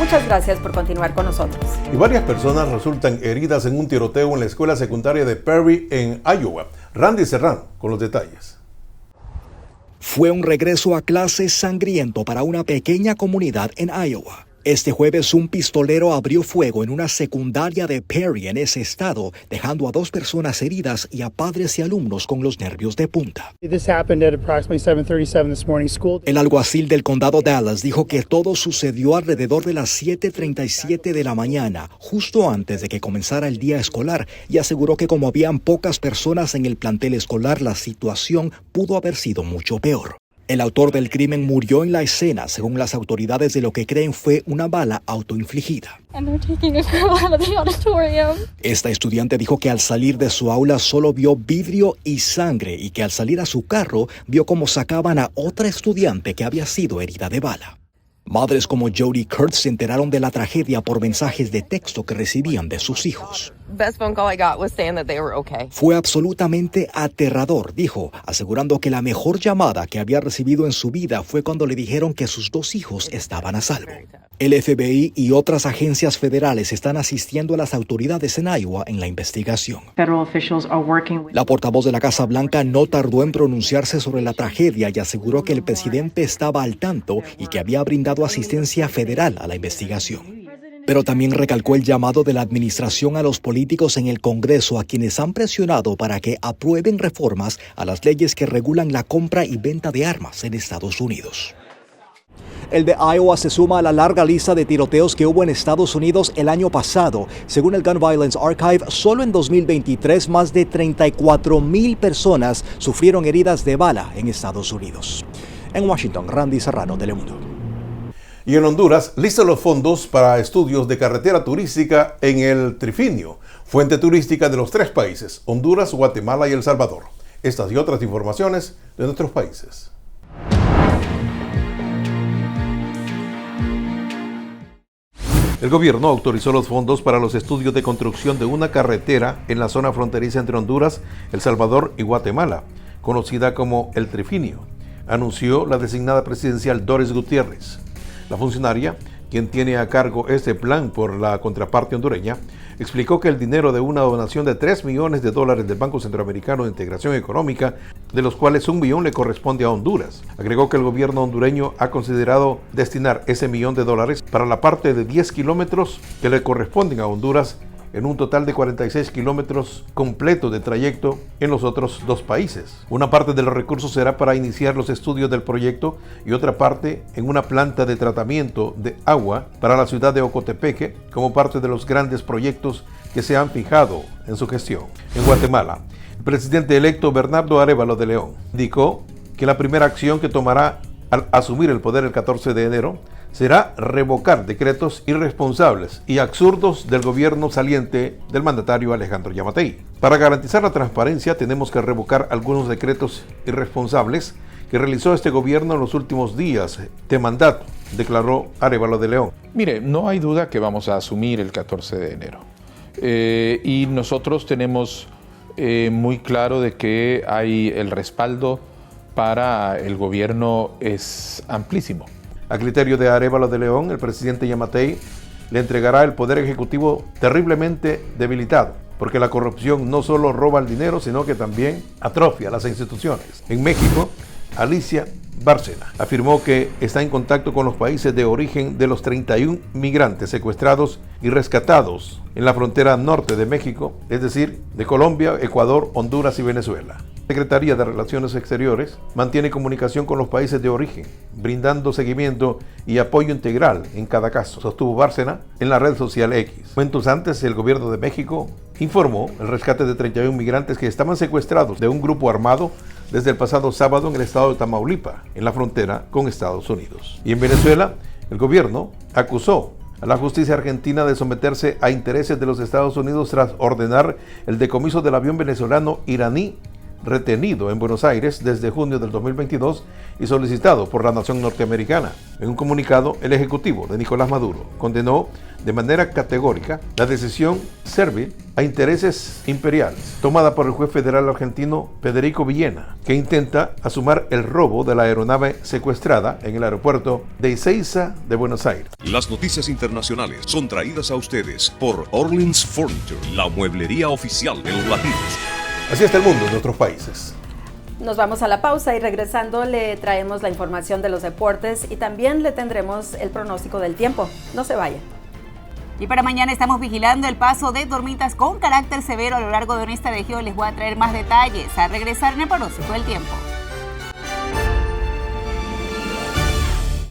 Muchas gracias por continuar con nosotros. Y varias personas resultan heridas en un tiroteo en la escuela secundaria de Perry en Iowa. Randy Serrano con los detalles. Fue un regreso a clases sangriento para una pequeña comunidad en Iowa. Este jueves un pistolero abrió fuego en una secundaria de Perry en ese estado, dejando a 2 personas heridas y a padres y alumnos con los nervios de punta. El alguacil del condado Dallas dijo que todo sucedió alrededor de las 7:37 de la mañana, justo antes de que comenzara el día escolar, y aseguró que como habían pocas personas en el plantel escolar, la situación pudo haber sido mucho peor. El autor del crimen murió en la escena, según las autoridades, de lo que creen fue una bala autoinfligida. Esta estudiante dijo que al salir de su aula solo vio vidrio y sangre y que al salir a su carro vio cómo sacaban a otra estudiante que había sido herida de bala. Madres como Jody Kurtz se enteraron de la tragedia por mensajes de texto que recibían de sus hijos. Fue absolutamente aterrador, dijo, asegurando que la mejor llamada que había recibido en su vida fue cuando le dijeron que sus 2 hijos estaban a salvo. El FBI y otras agencias federales están asistiendo a las autoridades en Iowa en la investigación. La portavoz de la Casa Blanca no tardó en pronunciarse sobre la tragedia y aseguró que el presidente estaba al tanto y que había brindado asistencia federal a la investigación. Pero también recalcó el llamado de la administración a los políticos en el Congreso, a quienes han presionado para que aprueben reformas a las leyes que regulan la compra y venta de armas en Estados Unidos. El de Iowa se suma a la larga lista de tiroteos que hubo en Estados Unidos el año pasado. Según el Gun Violence Archive, solo en 2023 más de 34,000 personas sufrieron heridas de bala en Estados Unidos. En Washington, Randy Serrano, Telemundo. Y en Honduras, listos los fondos para estudios de carretera turística en el Trifinio, fuente turística de los 3 países, Honduras, Guatemala y El Salvador. Estas y otras informaciones de nuestros países. El gobierno autorizó los fondos para los estudios de construcción de una carretera en la zona fronteriza entre Honduras, El Salvador y Guatemala, conocida como el Trifinio, anunció la designada presidencial Doris Gutiérrez. La funcionaria, quien tiene a cargo este plan por la contraparte hondureña, explicó que el dinero de una donación de $3 millones del Banco Centroamericano de Integración Económica, de los cuales $1 millón le corresponde a Honduras. Agregó que el gobierno hondureño ha considerado destinar ese $1 millón para la parte de 10 kilómetros que le corresponden a Honduras, en un total de 46 kilómetros completos de trayecto en los otros 2 países. Una parte de los recursos será para iniciar los estudios del proyecto y otra parte en una planta de tratamiento de agua para la ciudad de Ocotepeque, como parte de los grandes proyectos que se han fijado en su gestión. En Guatemala, el presidente electo Bernardo Arévalo de León indicó que la primera acción que tomará al asumir el poder el 14 de enero será revocar decretos irresponsables y absurdos del gobierno saliente del mandatario Alejandro Yamatei. Para garantizar la transparencia tenemos que revocar algunos decretos irresponsables que realizó este gobierno en los últimos días de mandato, declaró Arévalo de León. Mire, no hay duda que vamos a asumir el 14 de enero. Y nosotros tenemos muy claro de que hay el respaldo para el gobierno es amplísimo. A criterio de Arévalo de León, el presidente Yamatei le entregará el poder ejecutivo terriblemente debilitado, porque la corrupción no solo roba el dinero, sino que también atrofia las instituciones. En México, Alicia Bárcena afirmó que está en contacto con los países de origen de los 31 migrantes secuestrados y rescatados en la frontera norte de México, es decir, de Colombia, Ecuador, Honduras y Venezuela. La Secretaría de Relaciones Exteriores mantiene comunicación con los países de origen, brindando seguimiento y apoyo integral en cada caso, sostuvo Bárcena en la red social X. Momentos antes, el gobierno de México informó el rescate de 31 migrantes que estaban secuestrados de un grupo armado desde el pasado sábado en el estado de Tamaulipas, en la frontera con Estados Unidos. Y en Venezuela, el gobierno acusó a la justicia argentina de someterse a intereses de los Estados Unidos tras ordenar el decomiso del avión venezolano iraní retenido en Buenos Aires desde junio del 2022 y solicitado por la nación norteamericana. En un comunicado, el ejecutivo de Nicolás Maduro condenó de manera categórica la decisión servil a intereses imperiales tomada por el juez federal argentino Federico Villena, que intenta asumir el robo de la aeronave secuestrada en el aeropuerto de Ezeiza de Buenos Aires. Las noticias internacionales son traídas a ustedes por Orleans Furniture, la mueblería oficial de los latinos. Así está el mundo en otros países. Nos vamos a la pausa y regresando le traemos la información de los deportes y también le tendremos el pronóstico del tiempo. No se vaya. Y para mañana estamos vigilando el paso de tormentas con carácter severo a lo largo de nuestra región. Les voy a traer más detalles al regresar en el pronóstico del tiempo.